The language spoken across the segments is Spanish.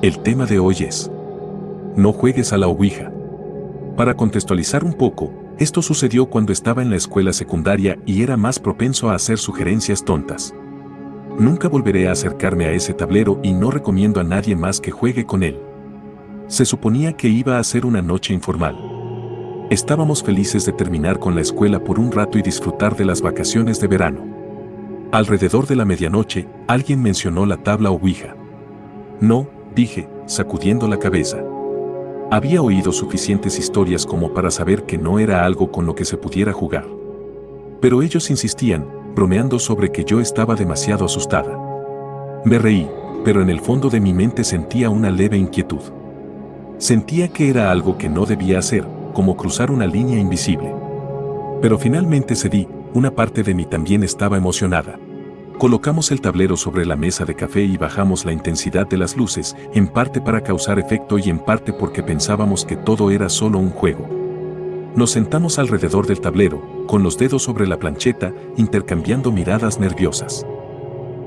El tema de hoy es: no juegues a la ouija. Para contextualizar un poco, esto sucedió cuando estaba en la escuela secundaria y era más propenso a hacer sugerencias tontas. Nunca volveré a acercarme a ese tablero y no recomiendo a nadie más que juegue con él. Se suponía que iba a ser una noche informal. Estábamos felices de terminar con la escuela por un rato y disfrutar de las vacaciones de verano. Alrededor de la medianoche, alguien mencionó la tabla ouija. No, dije, sacudiendo la cabeza. Había oído suficientes historias como para saber que no era algo con lo que se pudiera jugar. Pero ellos insistían, bromeando sobre que yo estaba demasiado asustada. Me reí, pero en el fondo de mi mente sentía una leve inquietud. Sentía que era algo que no debía hacer, como cruzar una línea invisible. Pero finalmente cedí, una parte de mí también estaba emocionada. Colocamos el tablero sobre la mesa de café y bajamos la intensidad de las luces, en parte para causar efecto y en parte porque pensábamos que todo era solo un juego. Nos sentamos alrededor del tablero, con los dedos sobre la plancheta, intercambiando miradas nerviosas.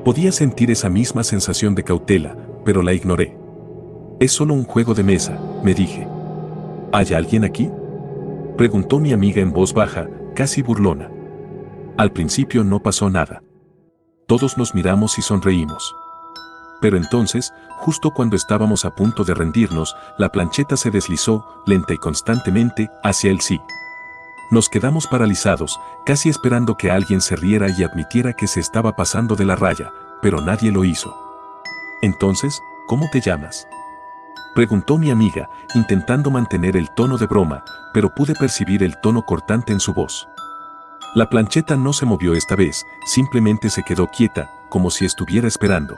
Podía sentir esa misma sensación de cautela, pero la ignoré. Es solo un juego de mesa, me dije. ¿Hay alguien aquí?, preguntó mi amiga en voz baja, casi burlona. Al principio no pasó nada. Todos nos miramos y sonreímos. Pero entonces, justo cuando estábamos a punto de rendirnos, la plancheta se deslizó, lenta y constantemente, hacia el sí. Nos quedamos paralizados, casi esperando que alguien se riera y admitiera que se estaba pasando de la raya, pero nadie lo hizo. Entonces, ¿cómo te llamas?, preguntó mi amiga, intentando mantener el tono de broma, pero pude percibir el tono cortante en su voz. La plancheta no se movió esta vez, simplemente se quedó quieta, como si estuviera esperando.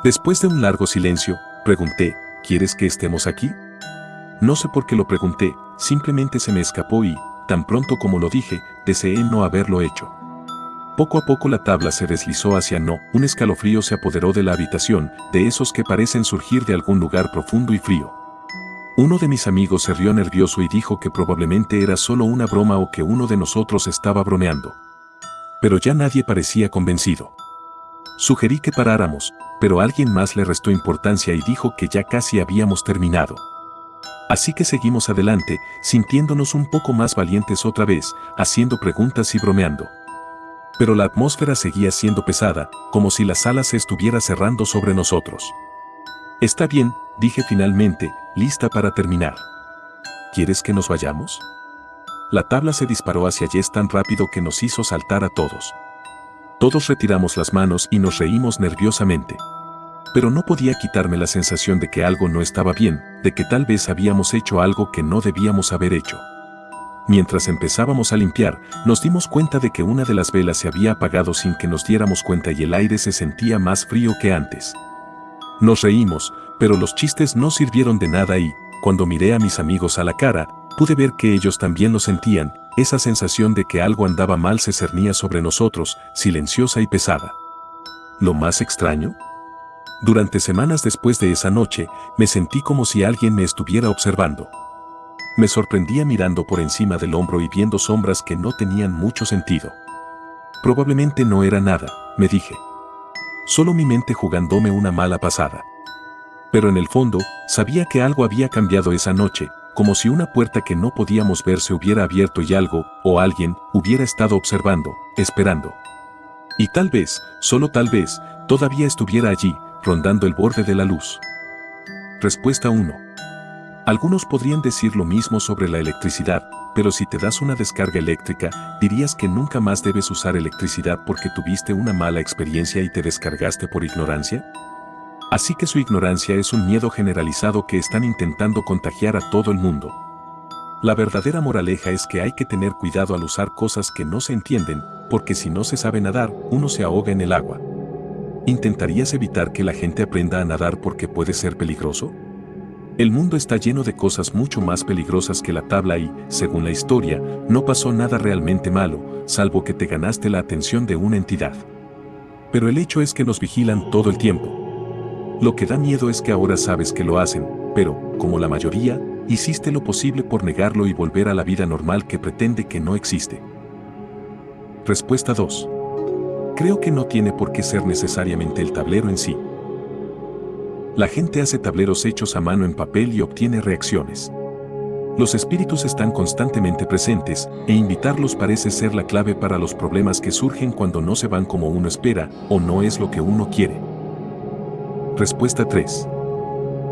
Después de un largo silencio, pregunté, ¿quieres que estemos aquí? No sé por qué lo pregunté, simplemente se me escapó y, tan pronto como lo dije, deseé no haberlo hecho. Poco a poco la tabla se deslizó hacia no, un escalofrío se apoderó de la habitación, de esos que parecen surgir de algún lugar profundo y frío. Uno de mis amigos se rió nervioso y dijo que probablemente era solo una broma o que uno de nosotros estaba bromeando. Pero ya nadie parecía convencido. Sugerí que paráramos, pero alguien más le restó importancia y dijo que ya casi habíamos terminado. Así que seguimos adelante, sintiéndonos un poco más valientes otra vez, haciendo preguntas y bromeando. Pero la atmósfera seguía siendo pesada, como si la sala se estuviera cerrando sobre nosotros. Está bien, dije finalmente, lista para terminar. ¿Quieres que nos vayamos? La tabla se disparó hacia Jess tan rápido que nos hizo saltar a todos. Todos retiramos las manos y nos reímos nerviosamente. Pero no podía quitarme la sensación de que algo no estaba bien, de que tal vez habíamos hecho algo que no debíamos haber hecho. Mientras empezábamos a limpiar, nos dimos cuenta de que una de las velas se había apagado sin que nos diéramos cuenta y el aire se sentía más frío que antes. Nos reímos, pero los chistes no sirvieron de nada y, cuando miré a mis amigos a la cara, pude ver que ellos también lo sentían, esa sensación de que algo andaba mal se cernía sobre nosotros, silenciosa y pesada. ¿Lo más extraño? Durante semanas después de esa noche, me sentí como si alguien me estuviera observando. Me sorprendía mirando por encima del hombro y viendo sombras que no tenían mucho sentido. Probablemente no era nada, me dije. Solo mi mente jugándome una mala pasada. Pero en el fondo, sabía que algo había cambiado esa noche, como si una puerta que no podíamos ver se hubiera abierto y algo, o alguien, hubiera estado observando, esperando. Y tal vez, solo tal vez, todavía estuviera allí, rondando el borde de la luz. Respuesta 1. Algunos podrían decir lo mismo sobre la electricidad, pero si te das una descarga eléctrica, dirías que nunca más debes usar electricidad porque tuviste una mala experiencia y te descargaste por ignorancia. Así que su ignorancia es un miedo generalizado que están intentando contagiar a todo el mundo. La verdadera moraleja es que hay que tener cuidado al usar cosas que no se entienden, porque si no se sabe nadar, uno se ahoga en el agua. ¿Intentarías evitar que la gente aprenda a nadar porque puede ser peligroso? El mundo está lleno de cosas mucho más peligrosas que la tabla y, según la historia, no pasó nada realmente malo, salvo que te ganaste la atención de una entidad. Pero el hecho es que nos vigilan todo el tiempo. Lo que da miedo es que ahora sabes que lo hacen, pero, como la mayoría, hiciste lo posible por negarlo y volver a la vida normal que pretende que no existe. Respuesta 2. Creo que no tiene por qué ser necesariamente el tablero en sí. La gente hace tableros hechos a mano en papel y obtiene reacciones. Los espíritus están constantemente presentes, e invitarlos parece ser la clave para los problemas que surgen cuando no se van como uno espera, o no es lo que uno quiere. Respuesta 3.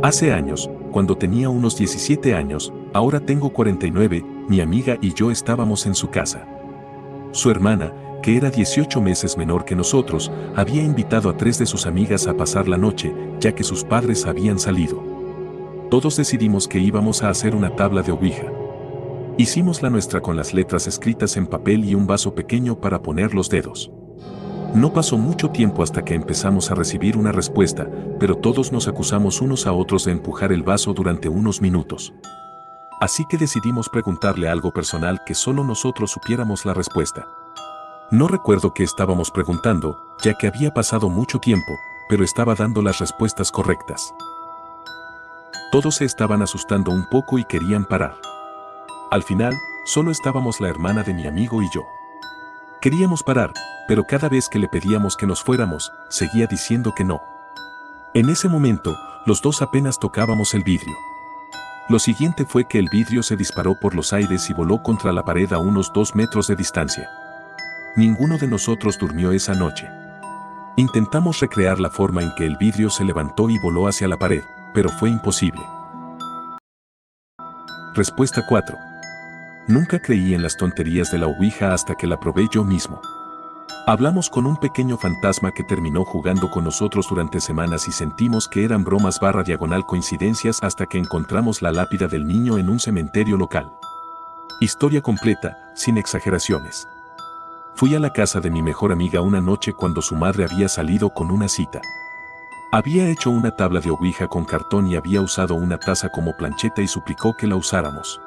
Hace años, cuando tenía unos 17 años, ahora tengo 49, mi amiga y yo estábamos en su casa. Su hermana, que era 18 meses menor que nosotros, había invitado a 3 de sus amigas a pasar la noche, ya que sus padres habían salido. Todos decidimos que íbamos a hacer una tabla de ouija. Hicimos la nuestra con las letras escritas en papel y un vaso pequeño para poner los dedos. No pasó mucho tiempo hasta que empezamos a recibir una respuesta, pero todos nos acusamos unos a otros de empujar el vaso durante unos minutos. Así que decidimos preguntarle algo personal que solo nosotros supiéramos la respuesta. No recuerdo qué estábamos preguntando, ya que había pasado mucho tiempo, pero estaba dando las respuestas correctas. Todos se estaban asustando un poco y querían parar. Al final, solo estábamos la hermana de mi amigo y yo. Queríamos parar, pero cada vez que le pedíamos que nos fuéramos, seguía diciendo que no. En ese momento, los dos apenas tocábamos el vidrio. Lo siguiente fue que el vidrio se disparó por los aires y voló contra la pared a unos 2 metros de distancia. Ninguno de nosotros durmió esa noche. Intentamos recrear la forma en que el vidrio se levantó y voló hacia la pared, pero fue imposible. Respuesta 4. Nunca creí en las tonterías de la ouija hasta que la probé yo mismo. Hablamos con un pequeño fantasma que terminó jugando con nosotros durante semanas y sentimos que eran bromas / coincidencias hasta que encontramos la lápida del niño en un cementerio local. Historia completa, sin exageraciones. Fui a la casa de mi mejor amiga una noche cuando su madre había salido con una cita. Había hecho una tabla de ouija con cartón y había usado una taza como plancheta y suplicó que la usáramos.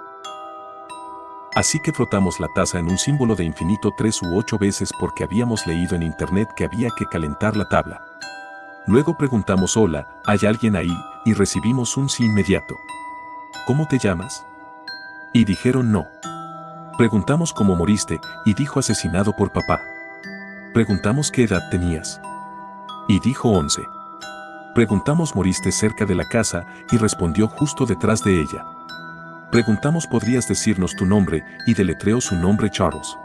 Así que frotamos la taza en un símbolo de infinito 3 u 8 veces porque habíamos leído en internet que había que calentar la tabla. Luego preguntamos hola, ¿hay alguien ahí? Y recibimos un sí inmediato. ¿Cómo te llamas? Y dijeron no. Preguntamos cómo moriste y dijo asesinado por papá. Preguntamos qué edad tenías. Y dijo 11. Preguntamos moriste cerca de la casa y respondió justo detrás de ella. Preguntamos ¿podrías decirnos tu nombre? Y deletreó su nombre Charles.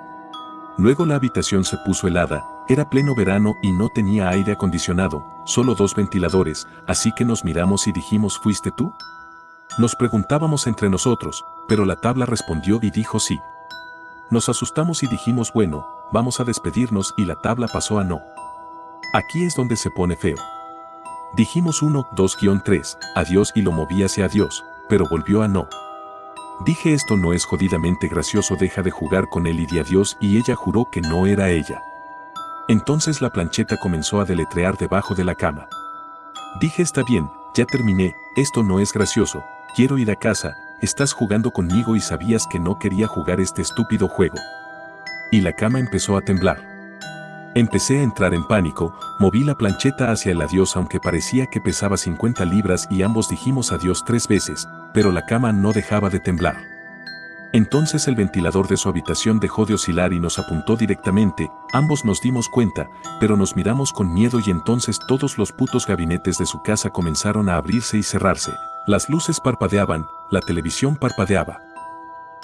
Luego la habitación se puso helada, era pleno verano y no tenía aire acondicionado, solo 2 ventiladores, así que nos miramos y dijimos ¿fuiste tú? Nos preguntábamos entre nosotros, pero la tabla respondió y dijo sí. Nos asustamos y dijimos bueno, vamos a despedirnos y la tabla pasó a no. Aquí es donde se pone feo. Dijimos 1, 2-3, adiós y lo moví hacia adiós, pero volvió a no. Dije esto no es jodidamente gracioso, deja de jugar con él y di adiós y ella juró que no era ella. Entonces la plancheta comenzó a deletrear debajo de la cama. Dije está bien, ya terminé, esto no es gracioso, quiero ir a casa, estás jugando conmigo y sabías que no quería jugar este estúpido juego. Y la cama empezó a temblar. Empecé a entrar en pánico, moví la plancheta hacia el adiós aunque parecía que pesaba 50 libras y ambos dijimos adiós 3 veces, pero la cama no dejaba de temblar. Entonces el ventilador de su habitación dejó de oscilar y nos apuntó directamente, ambos nos dimos cuenta, pero nos miramos con miedo y entonces todos los putos gabinetes de su casa comenzaron a abrirse y cerrarse, las luces parpadeaban, la televisión parpadeaba.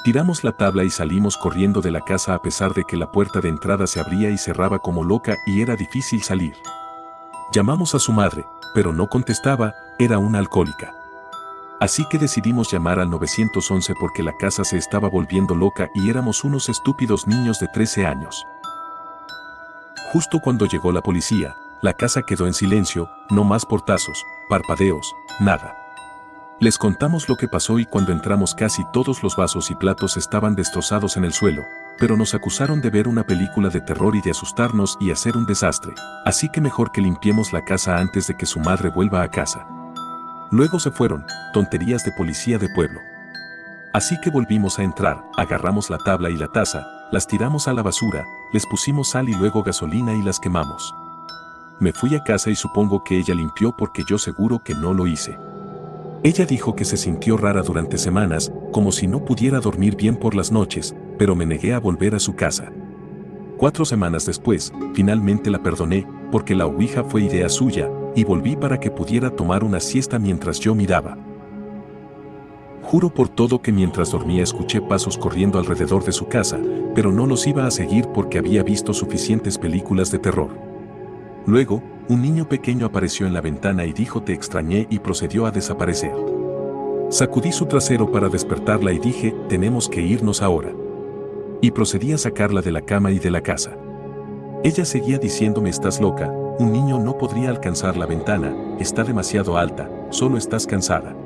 Tiramos la tabla y salimos corriendo de la casa a pesar de que la puerta de entrada se abría y cerraba como loca y era difícil salir. Llamamos a su madre, pero no contestaba, era una alcohólica. Así que decidimos llamar al 911 porque la casa se estaba volviendo loca y éramos unos estúpidos niños de 13 años. Justo cuando llegó la policía, la casa quedó en silencio, no más portazos, parpadeos, nada. Les contamos lo que pasó y cuando entramos casi todos los vasos y platos estaban destrozados en el suelo, pero nos acusaron de ver una película de terror y de asustarnos y hacer un desastre, así que mejor que limpiemos la casa antes de que su madre vuelva a casa. Luego se fueron, tonterías de policía de pueblo. Así que volvimos a entrar, agarramos la tabla y la taza, las tiramos a la basura, les pusimos sal y luego gasolina y las quemamos. Me fui a casa y supongo que ella limpió porque yo seguro que no lo hice. Ella dijo que se sintió rara durante semanas, como si no pudiera dormir bien por las noches, pero me negué a volver a su casa. 4 semanas después, finalmente la perdoné, porque la ouija fue idea suya, y volví para que pudiera tomar una siesta mientras yo miraba. Juro por todo que mientras dormía escuché pasos corriendo alrededor de su casa, pero no los iba a seguir porque había visto suficientes películas de terror. Luego, un niño pequeño apareció en la ventana y dijo te extrañé y procedió a desaparecer. Sacudí su trasero para despertarla y dije, tenemos que irnos ahora. Y procedí a sacarla de la cama y de la casa. Ella seguía diciéndome estás loca, un niño no podría alcanzar la ventana, está demasiado alta, solo estás cansada.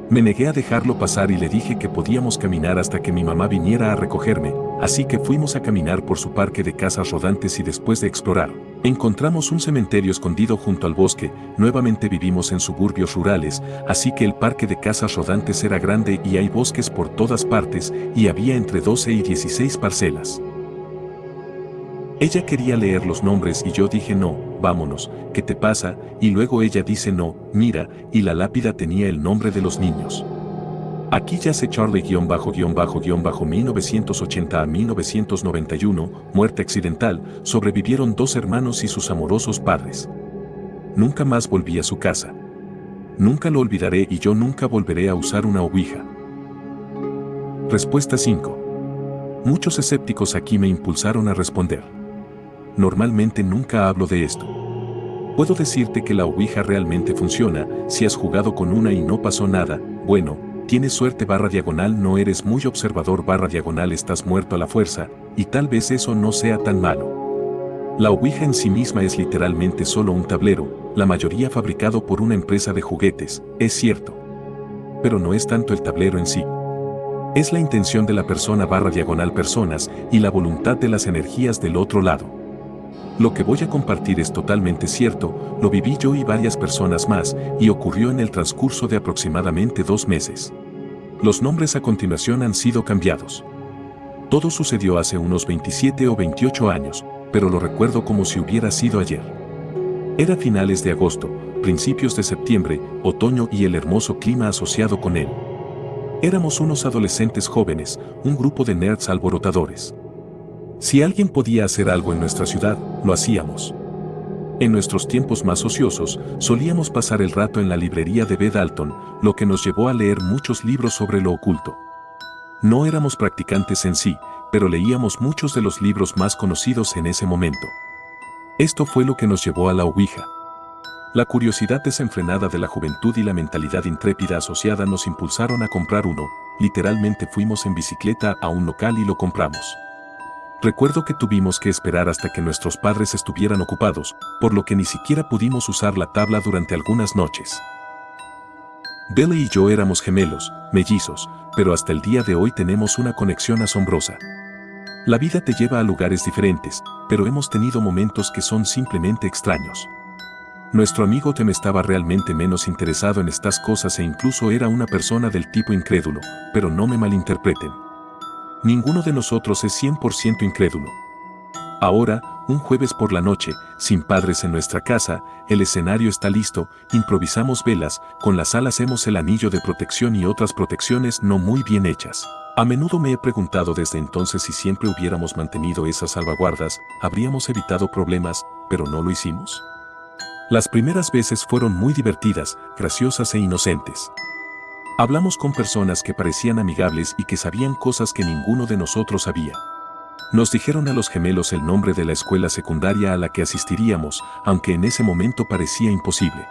Me negué a dejarlo pasar y le dije que podíamos caminar hasta que mi mamá viniera a recogerme, así que fuimos a caminar por su parque de casas rodantes y después de explorar, encontramos un cementerio escondido junto al bosque. Nuevamente vivimos en suburbios rurales, así que el parque de casas rodantes era grande y hay bosques por todas partes y había entre 12 y 16 parcelas. Ella quería leer los nombres y yo dije no, vámonos, ¿qué te pasa? Y luego ella dice no, mira, y la lápida tenía el nombre de los niños. Aquí yace Charlie-1980 a 1991, muerte accidental, sobrevivieron 2 hermanos y sus amorosos padres. Nunca más volví a su casa. Nunca lo olvidaré y yo nunca volveré a usar una ouija. Respuesta 5. Muchos escépticos aquí me impulsaron a responder. Normalmente nunca hablo de esto. Puedo decirte que la ouija realmente funciona, si has jugado con una y no pasó nada, bueno, tienes suerte /, no eres muy observador /, estás muerto a la fuerza, y tal vez eso no sea tan malo. La ouija en sí misma es literalmente solo un tablero, la mayoría fabricado por una empresa de juguetes, es cierto. Pero no es tanto el tablero en sí. Es la intención de la persona /, personas y la voluntad de las energías del otro lado. Lo que voy a compartir es totalmente cierto, lo viví yo y varias personas más, y ocurrió en el transcurso de aproximadamente 2 meses. Los nombres a continuación han sido cambiados. Todo sucedió hace unos 27 o 28 años, pero lo recuerdo como si hubiera sido ayer. Era finales de agosto, principios de septiembre, otoño y el hermoso clima asociado con él. Éramos unos adolescentes jóvenes, un grupo de nerds alborotadores. Si alguien podía hacer algo en nuestra ciudad, lo hacíamos. En nuestros tiempos más ociosos, solíamos pasar el rato en la librería de B. Dalton, lo que nos llevó a leer muchos libros sobre lo oculto. No éramos practicantes en sí, pero leíamos muchos de los libros más conocidos en ese momento. Esto fue lo que nos llevó a la ouija. La curiosidad desenfrenada de la juventud y la mentalidad intrépida asociada nos impulsaron a comprar uno. Literalmente fuimos en bicicleta a un local y lo compramos. Recuerdo que tuvimos que esperar hasta que nuestros padres estuvieran ocupados, por lo que ni siquiera pudimos usar la tabla durante algunas noches. Billy y yo éramos gemelos, mellizos, pero hasta el día de hoy tenemos una conexión asombrosa. La vida te lleva a lugares diferentes, pero hemos tenido momentos que son simplemente extraños. Nuestro amigo Tim estaba realmente menos interesado en estas cosas e incluso era una persona del tipo incrédulo, pero no me malinterpreten. Ninguno de nosotros es 100% incrédulo. Ahora, un jueves por la noche, sin padres en nuestra casa, el escenario está listo, improvisamos velas, con las alas hacemos el anillo de protección y otras protecciones no muy bien hechas. A menudo me he preguntado desde entonces si siempre hubiéramos mantenido esas salvaguardas, habríamos evitado problemas, pero no lo hicimos. Las primeras veces fueron muy divertidas, graciosas e inocentes. Hablamos con personas que parecían amigables y que sabían cosas que ninguno de nosotros sabía. Nos dijeron a los gemelos el nombre de la escuela secundaria a la que asistiríamos, aunque en ese momento parecía imposible.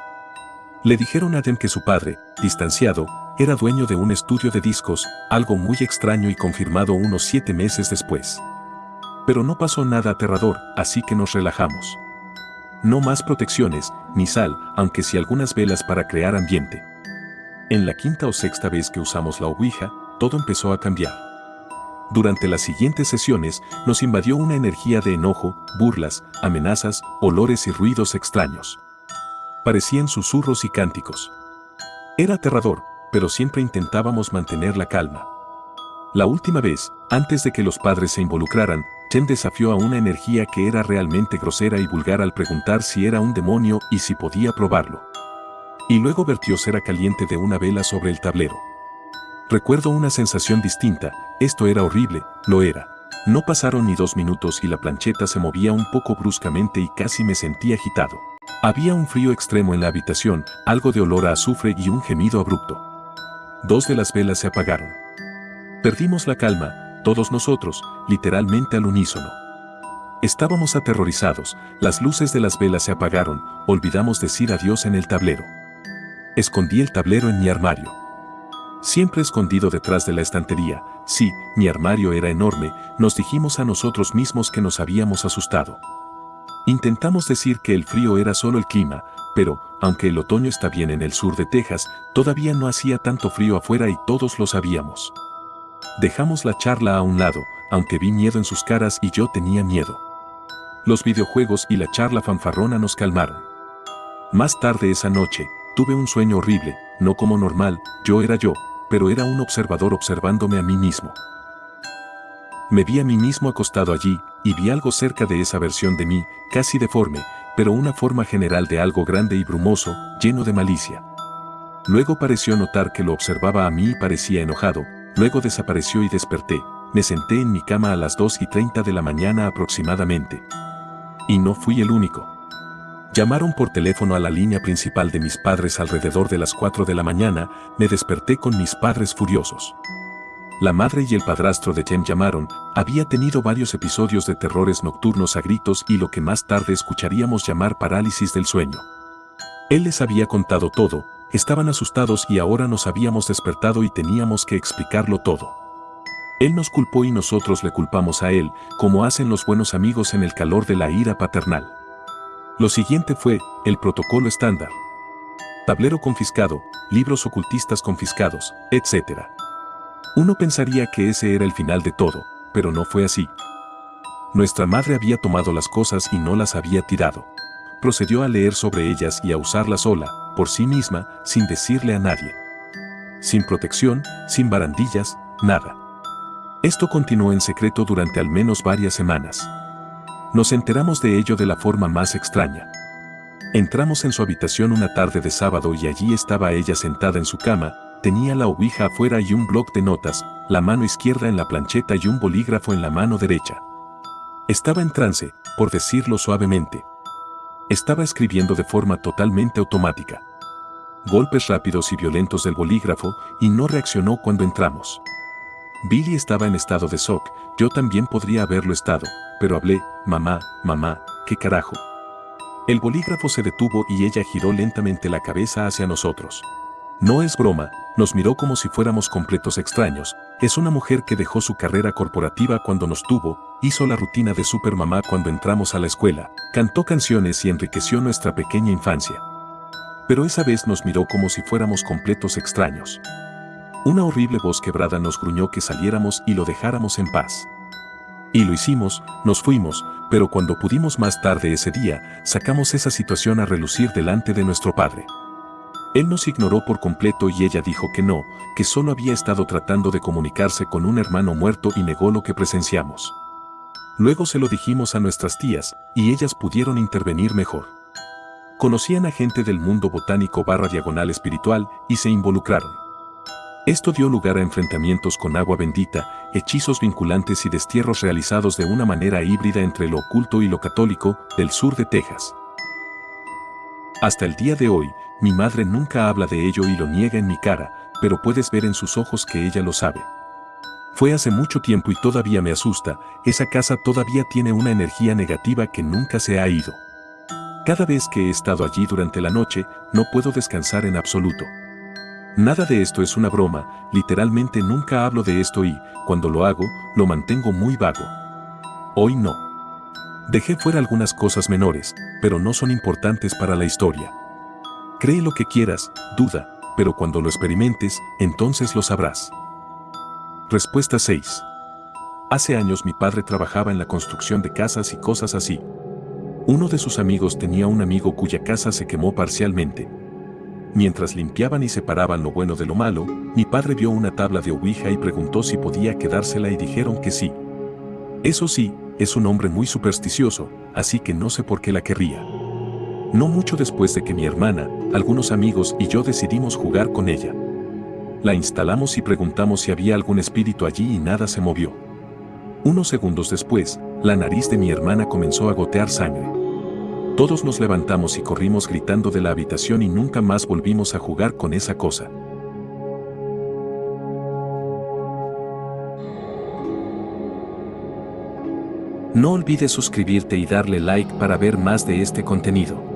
Le dijeron a Dem que su padre, distanciado, era dueño de un estudio de discos, algo muy extraño y confirmado unos 7 meses después. Pero no pasó nada aterrador, así que nos relajamos. No más protecciones, ni sal, aunque sí algunas velas para crear ambiente. En la 5ª o 6ª vez que usamos la ouija, todo empezó a cambiar. Durante las siguientes sesiones, nos invadió una energía de enojo, burlas, amenazas, olores y ruidos extraños. Parecían susurros y cánticos. Era aterrador, pero siempre intentábamos mantener la calma. La última vez, antes de que los padres se involucraran, Chen desafió a una energía que era realmente grosera y vulgar al preguntar si era un demonio y si podía probarlo. Y luego vertió cera caliente de una vela sobre el tablero. Recuerdo una sensación distinta, esto era horrible, lo era. No pasaron ni 2 minutos y la plancheta se movía un poco bruscamente y casi me sentí agitado. Había un frío extremo en la habitación, algo de olor a azufre y un gemido abrupto. 2 de las velas se apagaron. Perdimos la calma, todos nosotros, literalmente al unísono. Estábamos aterrorizados, las luces de las velas se apagaron, olvidamos decir adiós en el tablero. Escondí el tablero en mi armario. Siempre escondido detrás de la estantería, sí, mi armario era enorme, nos dijimos a nosotros mismos que nos habíamos asustado. Intentamos decir que el frío era solo el clima, pero, aunque el otoño está bien en el sur de Texas, todavía no hacía tanto frío afuera y todos lo sabíamos. Dejamos la charla a un lado, aunque vi miedo en sus caras y yo tenía miedo. Los videojuegos y la charla fanfarrona nos calmaron. Más tarde esa noche, tuve un sueño horrible, no como normal, yo era yo, pero era un observador observándome a mí mismo. Me vi a mí mismo acostado allí, y vi algo cerca de esa versión de mí, casi deforme, pero una forma general de algo grande y brumoso, lleno de malicia. Luego pareció notar que lo observaba a mí y parecía enojado, luego desapareció y desperté, me senté en mi cama a las 2:30 de la mañana aproximadamente. Y no fui el único. Llamaron por teléfono a la línea principal de mis padres alrededor de las 4 de la mañana, me desperté con mis padres furiosos. La madre y el padrastro de Jem llamaron, había tenido varios episodios de terrores nocturnos a gritos y lo que más tarde escucharíamos llamar parálisis del sueño. Él les había contado todo, estaban asustados y ahora nos habíamos despertado y teníamos que explicarlo todo. Él nos culpó y nosotros le culpamos a él, como hacen los buenos amigos en el calor de la ira paternal. Lo siguiente fue, el protocolo estándar. Tablero confiscado, libros ocultistas confiscados, etc. Uno pensaría que ese era el final de todo, pero no fue así. Nuestra madre había tomado las cosas y no las había tirado. Procedió a leer sobre ellas y a usarlas sola, por sí misma, sin decirle a nadie. Sin protección, sin barandillas, nada. Esto continuó en secreto durante al menos varias semanas. Nos enteramos de ello de la forma más extraña. Entramos en su habitación una tarde de sábado y allí estaba ella sentada en su cama, tenía la ouija afuera y un bloc de notas, la mano izquierda en la plancheta y un bolígrafo en la mano derecha. Estaba en trance, por decirlo suavemente. Estaba escribiendo de forma totalmente automática. Golpes rápidos y violentos del bolígrafo y no reaccionó cuando entramos. Billy estaba en estado de shock, yo también podría haberlo estado, pero hablé, mamá, ¿qué carajo? El bolígrafo se detuvo y ella giró lentamente la cabeza hacia nosotros. No es broma, nos miró como si fuéramos completos extraños, es una mujer que dejó su carrera corporativa cuando nos tuvo, hizo la rutina de supermamá cuando entramos a la escuela, cantó canciones y enriqueció nuestra pequeña infancia. Pero esa vez nos miró como si fuéramos completos extraños. Una horrible voz quebrada nos gruñó que saliéramos y lo dejáramos en paz. Y lo hicimos, nos fuimos, pero cuando pudimos más tarde ese día, sacamos esa situación a relucir delante de nuestro padre. Él nos ignoró por completo y ella dijo que no, que solo había estado tratando de comunicarse con un hermano muerto y negó lo que presenciamos. Luego se lo dijimos a nuestras tías, y ellas pudieron intervenir mejor. Conocían a gente del mundo botánico / espiritual y se involucraron. Esto dio lugar a enfrentamientos con agua bendita, hechizos vinculantes y destierros realizados de una manera híbrida entre lo oculto y lo católico del sur de Texas. Hasta el día de hoy, mi madre nunca habla de ello y lo niega en mi cara, pero puedes ver en sus ojos que ella lo sabe. Fue hace mucho tiempo y todavía me asusta, esa casa todavía tiene una energía negativa que nunca se ha ido. Cada vez que he estado allí durante la noche, no puedo descansar en absoluto. Nada de esto es una broma, literalmente nunca hablo de esto y, cuando lo hago, lo mantengo muy vago. Hoy no. Dejé fuera algunas cosas menores, pero no son importantes para la historia. Cree lo que quieras, duda, pero cuando lo experimentes, entonces lo sabrás. Respuesta 6. Hace años mi padre trabajaba en la construcción de casas y cosas así. Uno de sus amigos tenía un amigo cuya casa se quemó parcialmente. Mientras limpiaban y separaban lo bueno de lo malo, mi padre vio una tabla de ouija y preguntó si podía quedársela y dijeron que sí. Eso sí, es un hombre muy supersticioso, así que no sé por qué la querría. No mucho después de que mi hermana, algunos amigos y yo decidimos jugar con ella. La instalamos y preguntamos si había algún espíritu allí y nada se movió. Unos segundos después, la nariz de mi hermana comenzó a gotear sangre. Todos nos levantamos y corrimos gritando de la habitación y nunca más volvimos a jugar con esa cosa. No olvides suscribirte y darle like para ver más de este contenido.